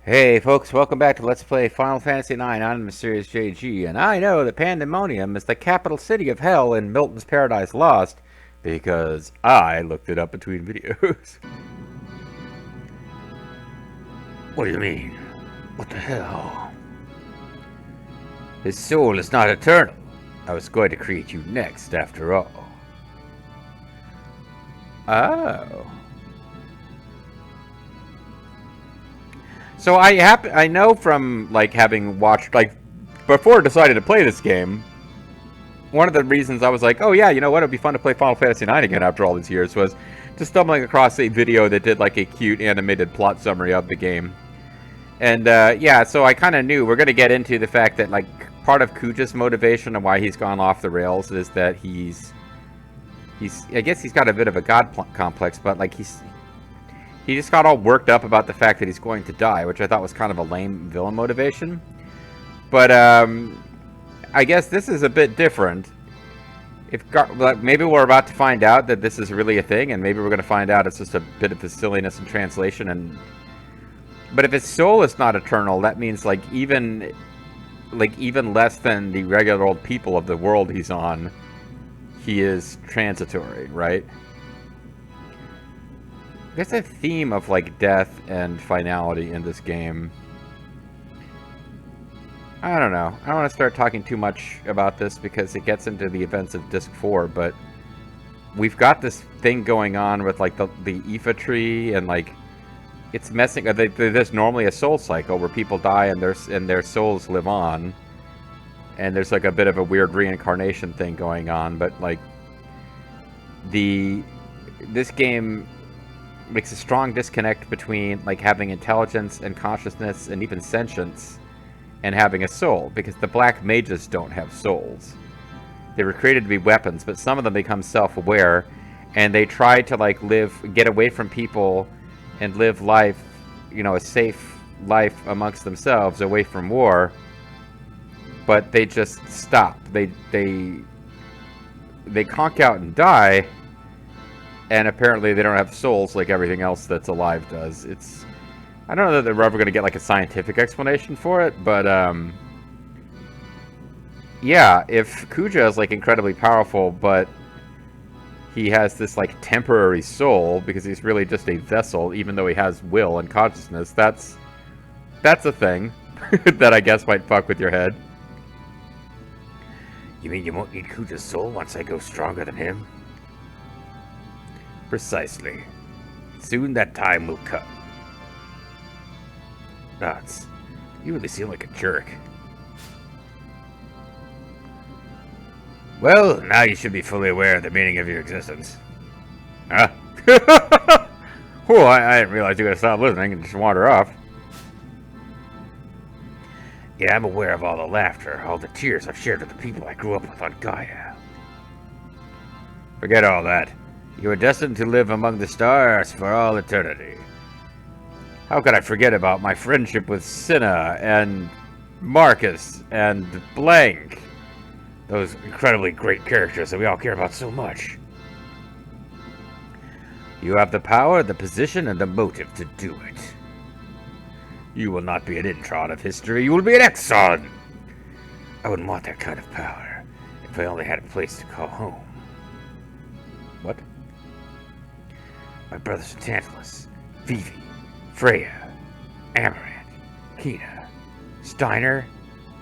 Hey folks, welcome back to Let's Play Final Fantasy IX. I'm Mysterious JG, and I know that Pandemonium is the capital city of hell in Milton's Paradise Lost because I looked it up between videos. What do you mean? What the hell? His soul is not eternal. I was going to create you next, after all. Oh. So I know from like having watched before deciding to play this game, one of the reasons I was like, oh yeah, you know what, it'd be fun to play Final Fantasy IX again after all these years was just stumbling across a video that did like a cute animated plot summary of the game. And yeah, so I kind of knew we're going to get into the fact that like part of Kuja's motivation and why he's gone off the rails is that he's I guess he's got a bit of a god complex, but like he just got all worked up about the fact that he's going to die, which I thought was kind of a lame villain motivation. But I guess this is a bit different. Maybe we're about to find out that this is really a thing, and maybe we're going to find out it's just a bit of the silliness in translation. But if his soul is not eternal, that means like even less than the regular old people of the world he's on, he is transitory, right? There's a theme of like death and finality in this game. I don't know. I don't want to start talking too much about this because it gets into the events of Disc 4, but we've got this thing going on with like the Aoife tree, and like it's messing. There's normally a soul cycle where people die and their souls live on, and there's like a bit of a weird reincarnation thing going on. But like this game makes a strong disconnect between like having intelligence and consciousness and even sentience and having a soul, because the black mages don't have souls. They were created to be weapons, but some of them become self-aware and they try to like get away from people and live life, you know, a safe life amongst themselves, away from war, but they just stop. They conk out and die. And apparently they don't have souls like everything else that's alive does. I don't know that they're ever going to get like a scientific explanation for it, but yeah, if Kuja is like incredibly powerful, but he has this like temporary soul because he's really just a vessel, even though he has will and consciousness, that's a thing that I guess might fuck with your head. You mean you won't need Kuja's soul once I go stronger than him? Precisely. Soon that time will come. Nuts. You really seem like a jerk. Well, now you should be fully aware of the meaning of your existence. Huh? Oh, I didn't realize you were going to stop listening and just wander off. Yeah, I'm aware of all the laughter, all the tears I've shared with the people I grew up with on Gaia. Forget all that. You are destined to live among the stars for all eternity. How could I forget about my friendship with Cinna and Marcus and Blank? Those incredibly great characters that we all care about so much. You have the power, the position, and the motive to do it. You will not be an intron of history, you will be an exon! I wouldn't want that kind of power if I only had a place to call home. What? My brothers are Tantalus, Vivi, Freya, Amaranth, Kina, Steiner,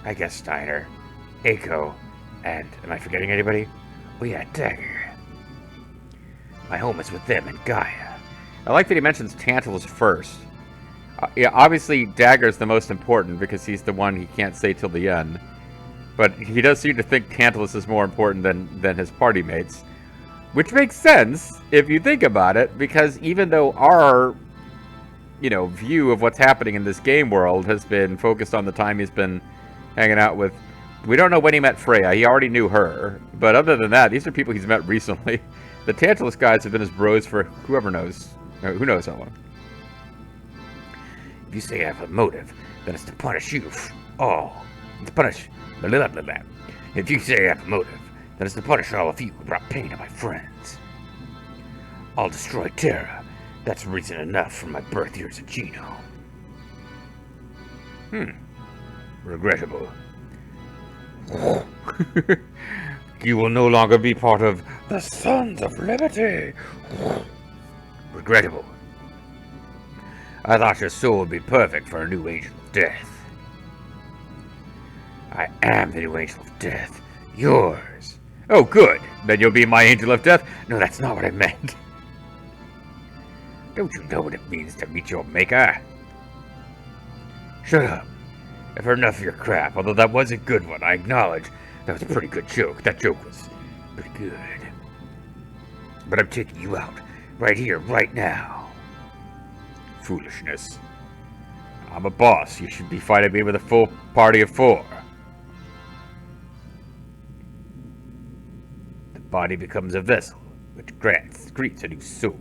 I guess Steiner, Aiko, and am I forgetting anybody? Oh yeah, Dagger. My home is with them in Gaia. I like that he mentions Tantalus first. Yeah, obviously Dagger's the most important because he's the one he can't say till the end. But he does seem to think Tantalus is more important than his party mates. Which makes sense if you think about it, because even though our, view of what's happening in this game world has been focused on the time he's been hanging out with, we don't know when he met Freya. He already knew her. But other than that, these are people he's met recently. The Tantalus guys have been his bros for who knows how long. If you say I have a motive, then it's to punish you. To punish. Blah, blah, blah. If you say I have a motive, then it's to punish all of you who brought pain to my friends. I'll destroy Terra. That's reason enough for my birth years at Geno. Regrettable. You will no longer be part of the Sons of Liberty. Regrettable. I thought your soul would be perfect for a new Angel of Death. I am the new Angel of Death. Yours. Oh, good. Then you'll be my Angel of Death? No, that's not what I meant. Don't you know what it means to meet your maker? Shut up. I've heard enough of your crap, although that was a good one, I acknowledge. That was a pretty good joke. That joke was pretty good. But I'm taking you out. Right here, right now. Foolishness. I'm a boss. You should be fighting me with a full party of 4. The body becomes a vessel, which greets a new soul.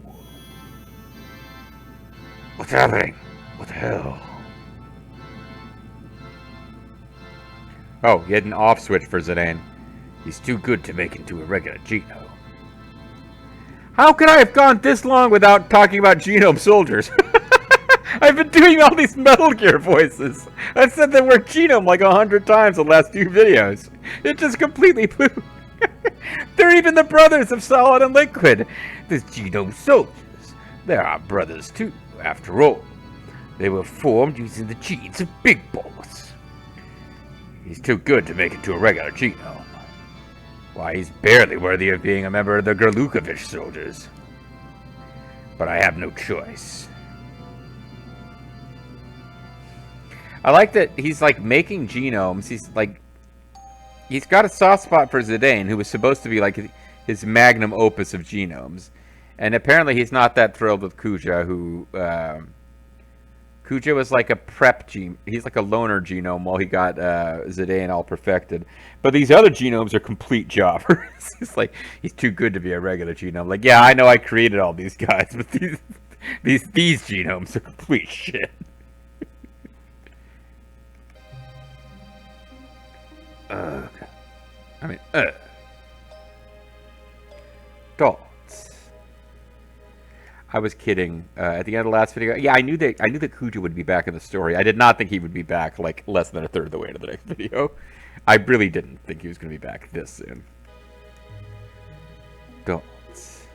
What's happening? What the hell? Oh, he had an off switch for Zidan'e. He's too good to make into a regular genome. How could I have gone this long without talking about genome soldiers? I've been doing all these Metal Gear voices. I've said the word genome like 100 times in the last few videos. It just completely pooped. They're even the brothers of Solid and Liquid. There's genome soldiers. They're our brothers too, after all. They were formed using the genes of Big Boss. He's too good to make it to a regular genome. Why, he's barely worthy of being a member of the Gerlukovich soldiers. But I have no choice. I like that he's like making genomes. He's got a soft spot for Zidan'e, who was supposed to be like his magnum opus of genomes. And apparently he's not that thrilled with Kuja, who Kuja was like a prep gene. He's like a loner genome while he got Zidan'e all perfected. But these other genomes are complete jobbers. It's like, he's too good to be a regular genome. Like, yeah, I know I created all these guys, but these genomes are complete shit. Thoughts. I was kidding. At the end of the last video, yeah, I knew that Kuja would be back in the story. I did not think he would be back like less than a third of the way to the next video. I really didn't think he was going to be back this soon. Thoughts.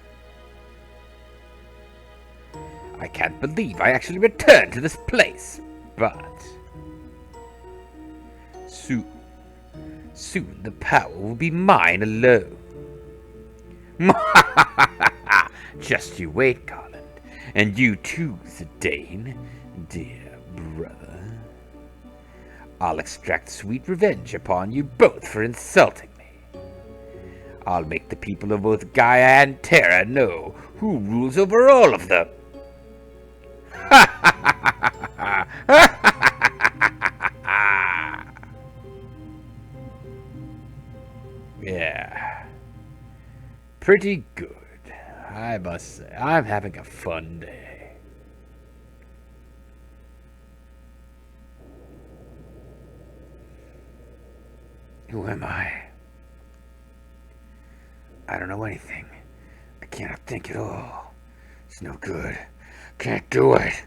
I can't believe I actually returned to this place, but soon the power will be mine alone. Just you wait, Garland. And you too, Zidan'e, dear brother. I'll extract sweet revenge upon you both for insulting me. I'll make the people of both Gaia and Terra know who rules over all of them. Yeah. Pretty good, I must say. I'm having a fun day. Who am I? I don't know anything. I cannot think at all. It's no good. Can't do it.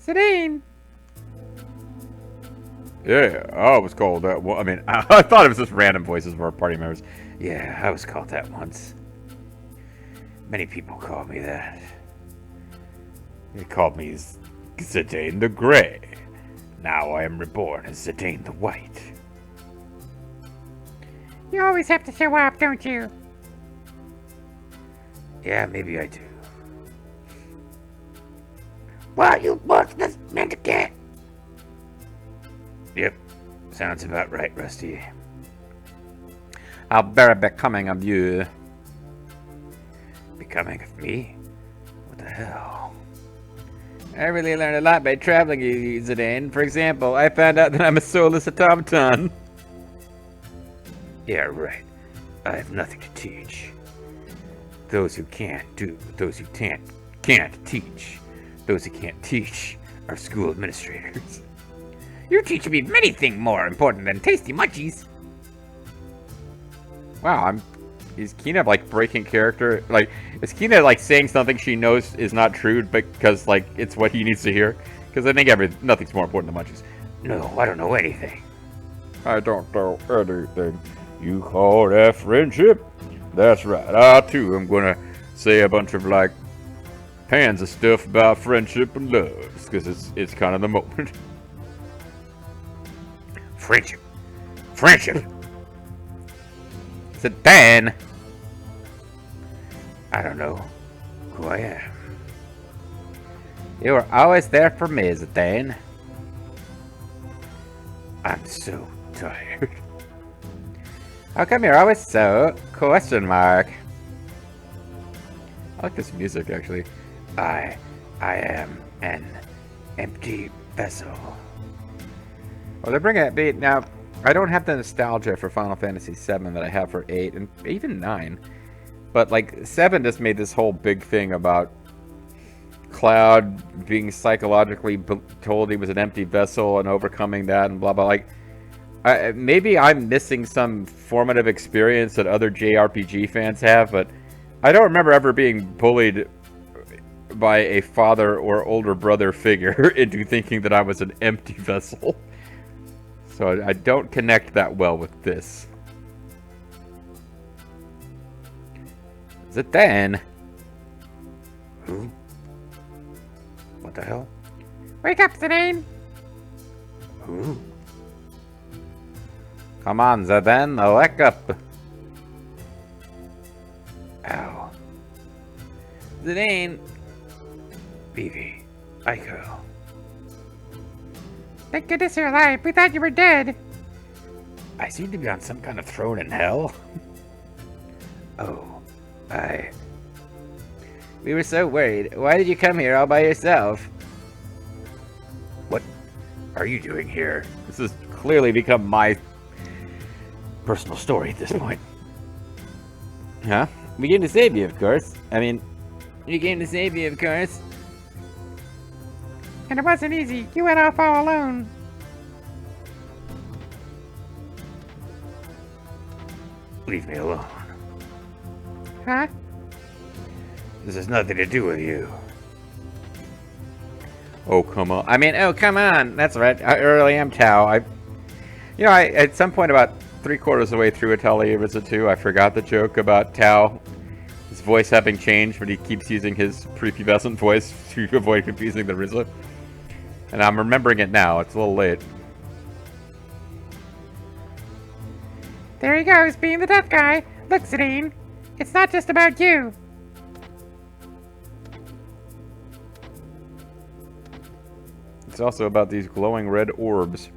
Zidan'e. Yeah, I was called that. Well, I mean, I thought it was just random voices of our party members. Yeah, I was called that once. Many people call me that. They called me Zidan'e the Grey. Now I am reborn as Zidan'e the White. You always have to show up, don't you? Yeah, maybe I do. Why you worthless mendicant? Yep, sounds about right, Rusty. How very becoming of you. Becoming of me? What the hell? I really learned a lot by traveling, Zidan'e. For example, I found out that I'm a soulless automaton. Yeah, right. I have nothing to teach. Those who can't do, those who can't teach. Those who can't teach are school administrators. You're teaching me many things more important than tasty munchies. Wow, Is Kina like breaking character? Like, is Kina like saying something she knows is not true because like it's what he needs to hear? Because I think nothing's more important than munchies. No, I don't know anything. I don't know anything. You call that friendship? That's right. I too am gonna say a bunch of like hands of stuff about friendship and love, because it's kind of the moment. Friendship. Friendship. Zidan'e. I don't know who I am. You were always there for me, Zidan'e. I'm so tired. How come you're always so? Question mark. I like this music, actually. I am an empty vessel. Well, they're bringing that beat now. I don't have the nostalgia for Final Fantasy VII that I have for 8 and even 9. But like 7 just made this whole big thing about Cloud being psychologically told he was an empty vessel and overcoming that and blah blah. Like, maybe I'm missing some formative experience that other JRPG fans have, but I don't remember ever being bullied by a father or older brother figure into thinking that I was an empty vessel. So I don't connect that well with this. Zidan'e. Who? What the hell? Wake up, Zidan'e! Who? Come on, Zidan'e, wake up. Ow. Zidan'e. Vivi. Aiko. Thank goodness you're alive. We thought you were dead. I seem to be on some kind of throne in hell. Oh. We were so worried. Why did you come here all by yourself? What are you doing here? This has clearly become my... Personal story at this point. Huh? We came to save you, of course. I mean, we came to save you, of course. And it wasn't easy. You went off all alone. Leave me alone. Huh? This has nothing to do with you. Oh, come on. I mean, oh, come on. That's right. I really am Tao. I at some point about 3/4 of the way through Atelier Visit 2, I forgot the joke about Tao. His voice having changed, but he keeps using his prepubescent voice to avoid confusing the Rizla. And I'm remembering it now. It's a little late. There he goes, being the tough guy. Look, Zidan'e. It's not just about you. It's also about these glowing red orbs.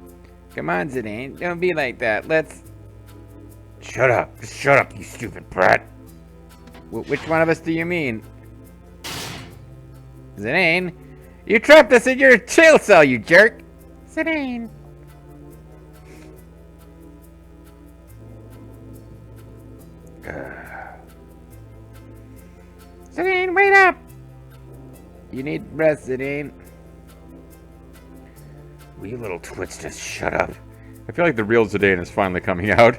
Come on, Zidan'e. Don't be like that. Let's... Shut up. Just shut up, you stupid brat. Which one of us do you mean? Zidan'e? You trapped us in your jail cell, you jerk! Zidan'e. Zidan'e, wait up! You need rest, Zidan'e. Will you little twits just shut up? I feel like the real Zidan'e is finally coming out.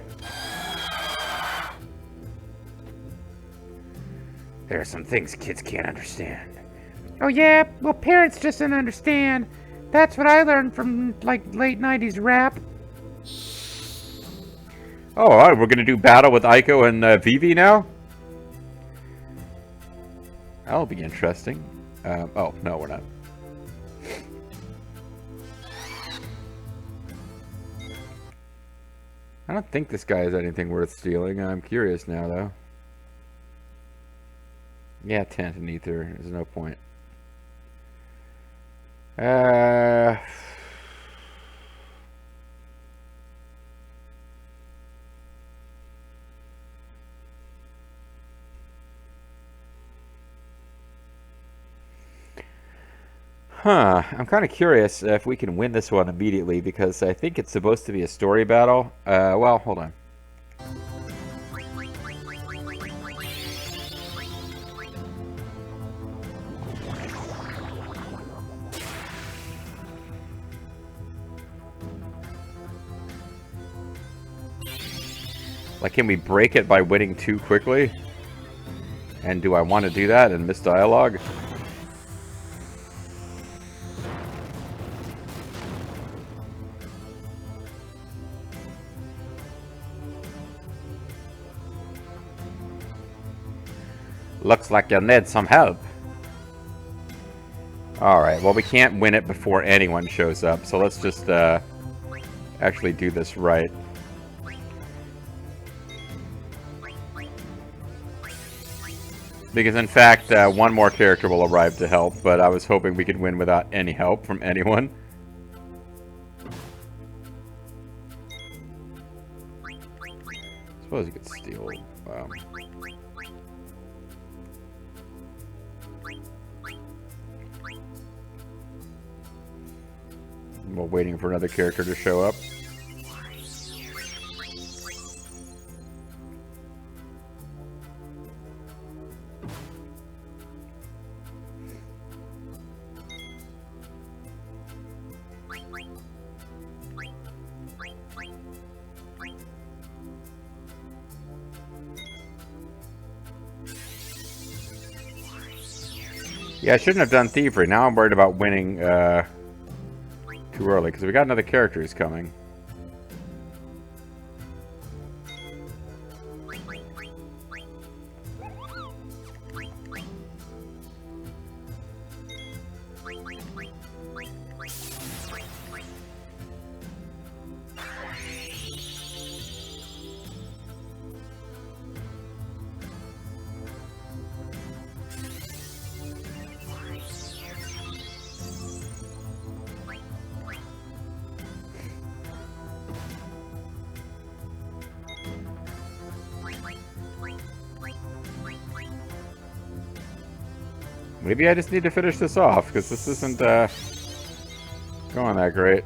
There are some things kids can't understand. Oh yeah? Well, parents just don't understand. That's what I learned from, like, late 90s rap. Oh, alright, we're gonna do battle with Aiko and Vivi now? That'll be interesting. Oh, no, we're not. I don't think this guy has anything worth stealing. I'm curious now, though. Yeah, tent and ether. There's no point. Huh. I'm kind of curious if we can win this one immediately, because I think it's supposed to be a story battle. Well, hold on. Like, can we break it by winning too quickly? And do I want to do that and miss dialogue? Looks like you'll need some help. Alright, well, we can't win it before anyone shows up, so let's just actually do this right. Because, in fact, one more character will arrive to help, but I was hoping we could win without any help from anyone. Suppose you could steal... We're waiting for another character to show up. Yeah, I shouldn't have done Thievery. Now I'm worried about winning too early, because we got another character who's coming. Maybe I just need to finish this off, because this isn't going that great.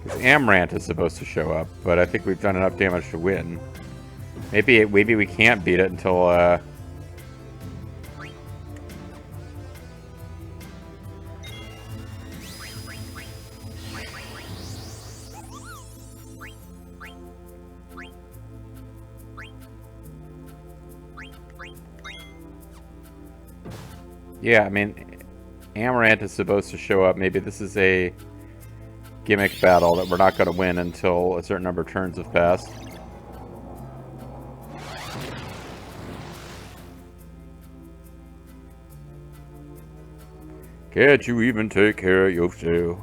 Because Amaranth is supposed to show up, but I think we've done enough damage to win. Maybe we can't beat it until yeah, I mean, Amaranth is supposed to show up. Maybe this is a gimmick battle that we're not going to win until a certain number of turns have passed. Can't you even take care of yourself?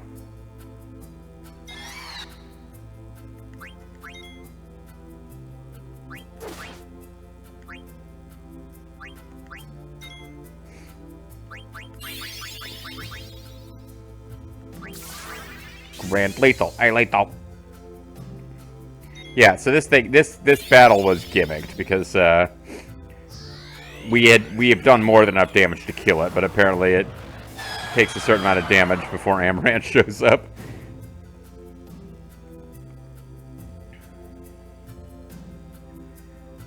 Grand lethal. Hey, lethal. Yeah, so this battle was gimmicked because we have done more than enough damage to kill it, but apparently it takes a certain amount of damage before Amaranth shows up.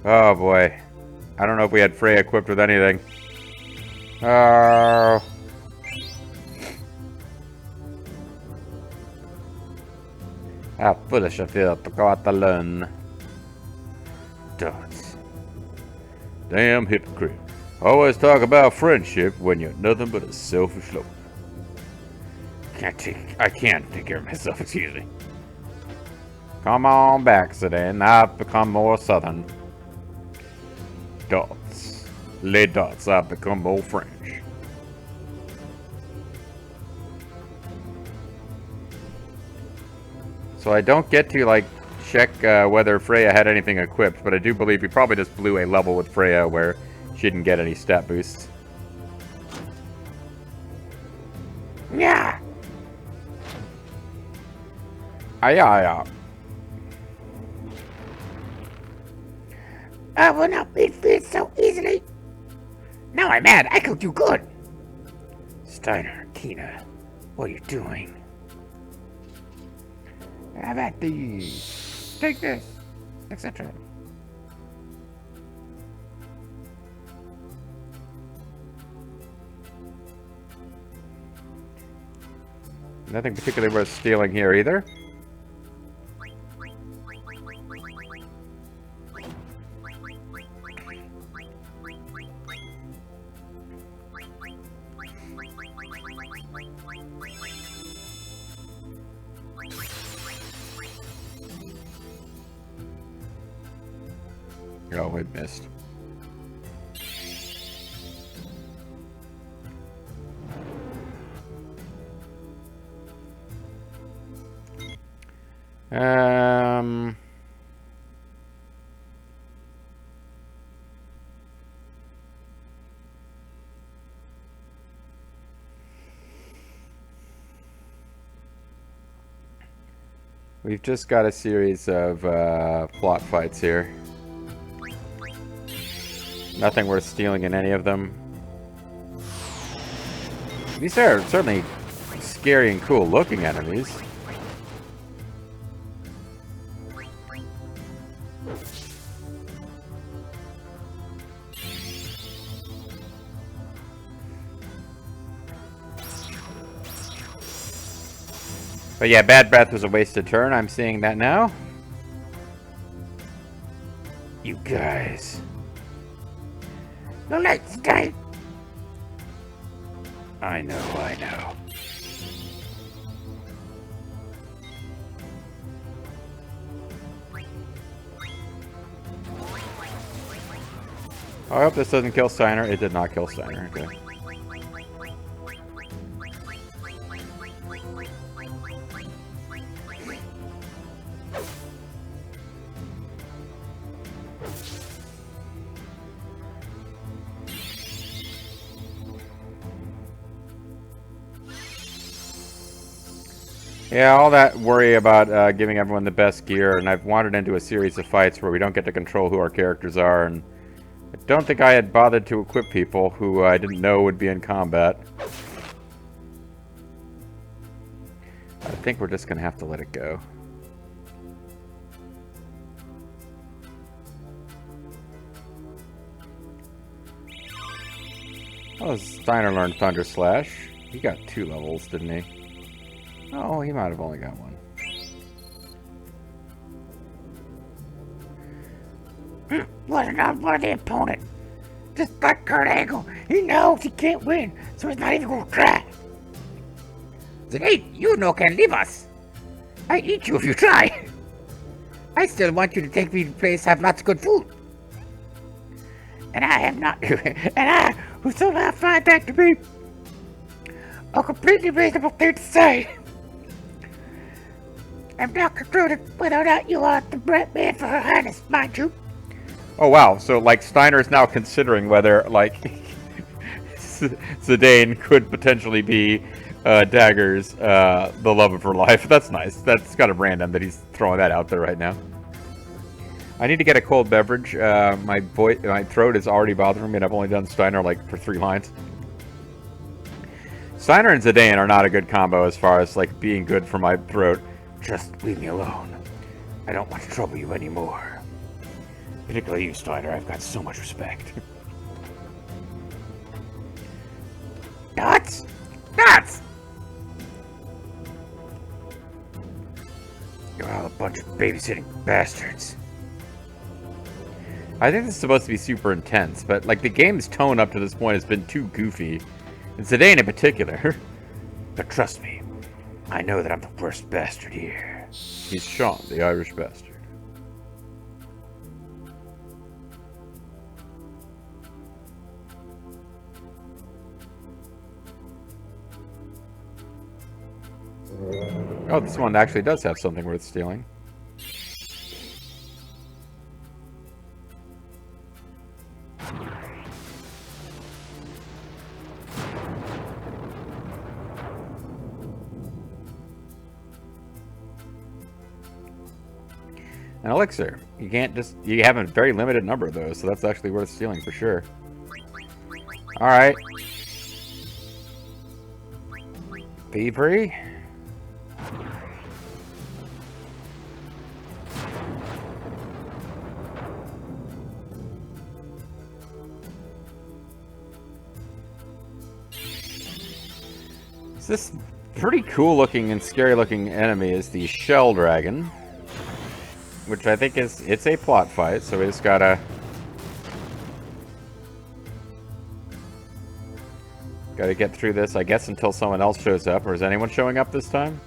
Oh boy, I don't know if we had Freya equipped with anything. Oh. How foolish I feel to go out alone. Dots. Damn hypocrite. Always talk about friendship when you're nothing but a selfish lover. I can't take care of myself, excuse me. Come on back, Zidan'e. I've become more southern. Dots. Les dots, I've become more French. So I don't get to, like, check whether Freya had anything equipped, but I do believe we probably just blew a level with Freya where she didn't get any stat boosts. Yeah. Aye. I will not be defeated so easily. Now I'm mad. I could do good. Steiner, Tina, what are you doing? Have at these. Take this, etc. Nothing particularly worth stealing here either. Oh, it missed. We've just got a series of plot fights here. Nothing worth stealing in any of them. These are certainly scary and cool looking enemies. But yeah, Bad Breath was a wasted turn. I'm seeing that now. You guys. No lights, guys. I know. I hope this doesn't kill Steiner. It did not kill Steiner. Okay. Yeah, all that worry about giving everyone the best gear, and I've wandered into a series of fights where we don't get to control who our characters are, and I don't think I had bothered to equip people who I didn't know would be in combat. I think we're just going to have to let it go. Oh, Steiner learned Thunder Slash. He got 2 levels, didn't he? Oh, he might have only got 1. What an unworthy opponent. Just like Kurt Angle, he knows he can't win, so he's not even gonna try. Zidan'e, you no can leave us. I eat you if you try. I still want you to take me to a place have lots of good food. And I have not, and I, who somehow find that to be a completely reasonable thing to say. I'm not concluded whether or not you are the right man for Her Highness, mind you. Oh wow, so like Steiner's now considering whether like Zidan'e could potentially be Dagger's the love of her life. That's nice. That's kind of random that he's throwing that out there right now. I need to get a cold beverage. My throat is already bothering me, and I've only done Steiner like for 3 lines. Steiner and Zidan'e are not a good combo as far as like being good for my throat. Just leave me alone. I don't want to trouble you anymore. Particularly you, Steiner. I've got so much respect. Nuts! Nuts! You're all a bunch of babysitting bastards. I think this is supposed to be super intense, but like the game's tone up to this point has been too goofy. And Zidan'e in particular. But trust me, I know that I'm the worst bastard here. He's Sean, the Irish bastard. Oh, this one actually does have something worth stealing. An elixir. You can't just... You have a very limited number of those, so that's actually worth stealing for sure. Alright. Thievery. pretty cool looking and scary looking enemy is the Shell Dragon. Which I think it's a plot fight, so we just gotta get through this, I guess, until someone else shows up. Or is anyone showing up this time?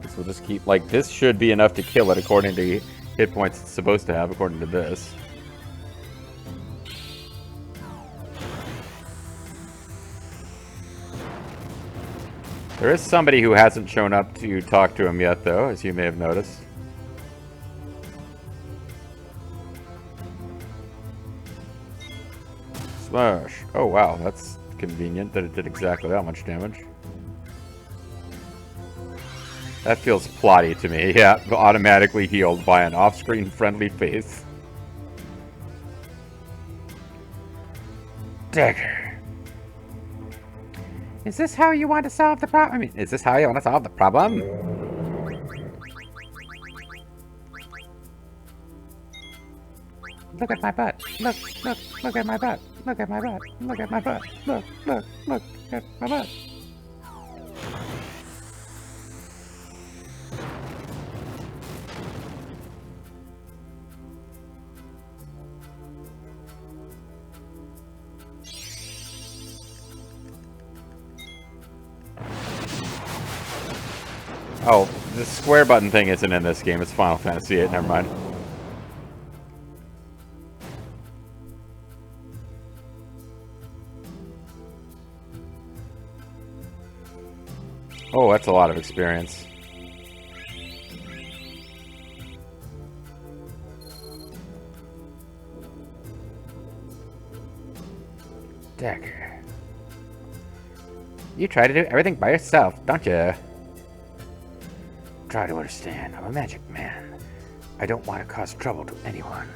Guess we'll just keep, like, this should be enough to kill it according to hit points it's supposed to have, according to this. There is somebody who hasn't shown up to talk to him yet, though, as you may have noticed. Slash. Oh, wow, that's convenient that it did exactly that much damage. That feels plotty to me. Yeah, automatically healed by an off-screen friendly face. Dagger. Is this how you want to solve the problem? I mean, Is this how you want to solve the problem? look at my butt. Look at my butt. Look at my butt. Look at my butt. Look at my butt. Oh, the square button thing isn't in this game. It's Final Fantasy VIII. Never mind. Oh, that's a lot of experience. Dagger. You try to do everything by yourself, don't you? Try to understand. I'm a magic man. I don't want to cause trouble to anyone.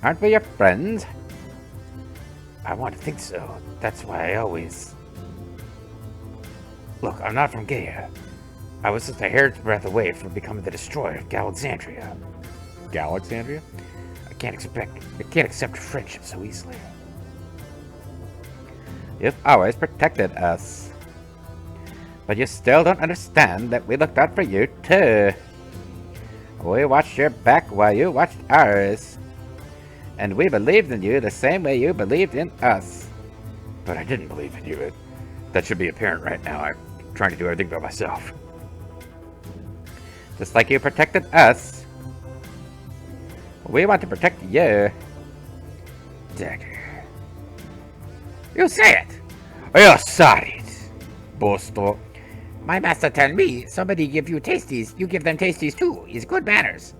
Aren't we your friends? I want to think so. That's why I always... Look, I'm not from Gaia. I was just a hair's breadth away from becoming the destroyer of Galexandria. Galexandria? I can't accept friendship so easily. You've always protected us. But you still don't understand that we looked out for you, too. We watched your back while you watched ours. And we believed in you the same way you believed in us. But I didn't believe in you. That should be apparent right now. I'm trying to do everything by myself. Just like you protected us. We want to protect you. Dagger. You say it! You said it! Bosto. My master tell me, somebody give you tasties, you give them tasties too. It's good manners.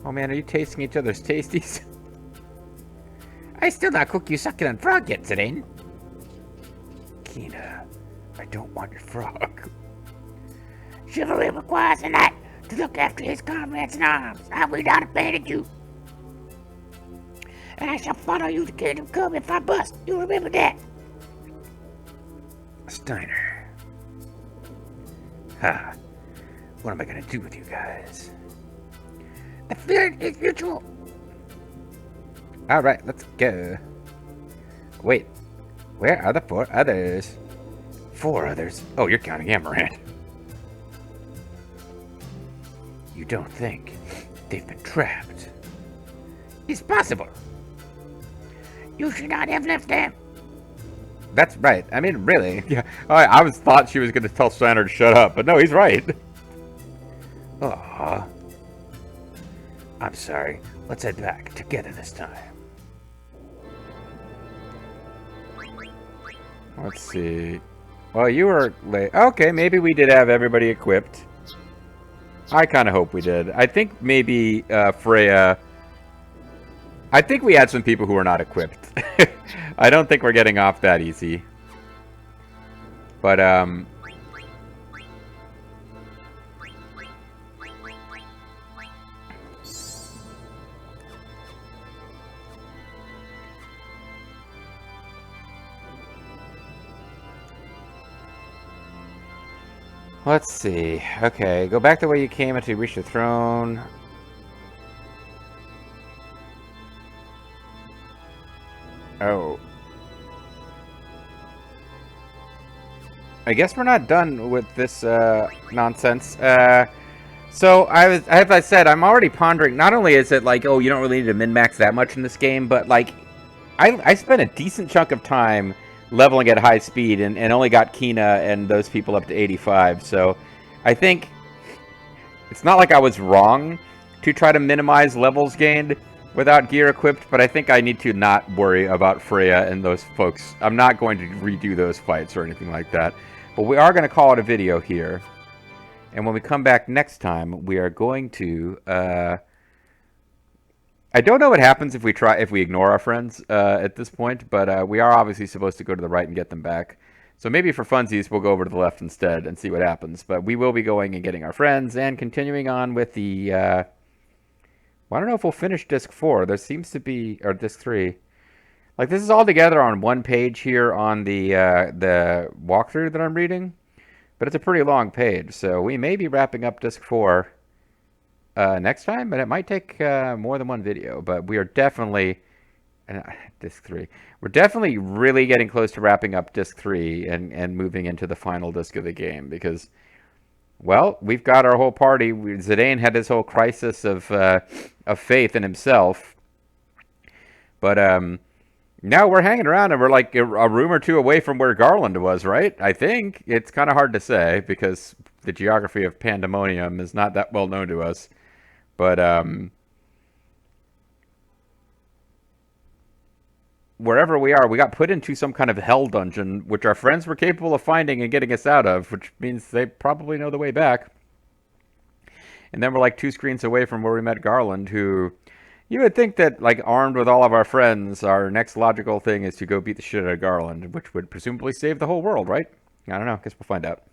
Oh man, are you tasting each other's tasties? I still not cook you succulent frog yet, Zidan'e. Kina, I don't want your frog. Chivalry requires a knight to look after his comrades in arms. I will not abandon you. And I shall follow you to Kingdom Come if I bust. You remember that? Steiner. Ha. What am I gonna do with you guys? The feeling is mutual. Alright, let's go. Wait, where are the 4 others? 4 others? Oh, you're counting Amaranth. You don't think they've been trapped? It's possible. You should not have left them. That's right. I mean, really. Yeah, I thought she was going to tell Steiner to shut up, but no, he's right. Aw. I'm sorry. Let's head back together this time. Let's see. Well, you were late. Okay, maybe we did have everybody equipped. I kind of hope we did. I think maybe Freya... I think we had some people who were not equipped. I don't think we're getting off that easy. But, let's see. Okay, go back the way you came until you reach the throne. Oh. I guess we're not done with this nonsense. So as I said, I'm already pondering. Not only is it like, oh, you don't really need to min-max that much in this game, but like, I spent a decent chunk of time leveling at high speed and only got Kina and those people up to 85. So I think it's not like I was wrong to try to minimize levels gained without gear equipped, but I think I need to not worry about Freya and those folks. I'm not going to redo those fights or anything like that. But we are going to call it a video here. And when we come back next time, we are going to... I don't know what happens if we ignore our friends at this point, but we are obviously supposed to go to the right and get them back. So maybe for funsies, we'll go over to the left instead and see what happens. But we will be going and getting our friends and continuing on with the... well, I don't know if we'll finish Disc 4. There seems to be... Or Disc 3. Like, this is all together on one page here on the walkthrough that I'm reading. But it's a pretty long page, so we may be wrapping up Disc 4 next time, but it might take more than one video. But we are definitely... Disc 3. We're definitely really getting close to wrapping up Disc 3 and moving into the final disc of the game, because... Well, we've got our whole party. Zidan'e had his whole crisis of faith in himself. But now we're hanging around and we're like a room or two away from where Garland was, right? I think. It's kind of hard to say because the geography of Pandemonium is not that well known to us. But wherever we are, we got put into some kind of hell dungeon, which our friends were capable of finding and getting us out of, which means they probably know the way back. And then we're like 2 screens away from where we met Garland, who... You would think that, like, armed with all of our friends, our next logical thing is to go beat the shit out of Garland, which would presumably save the whole world, right? I don't know. Guess we'll find out.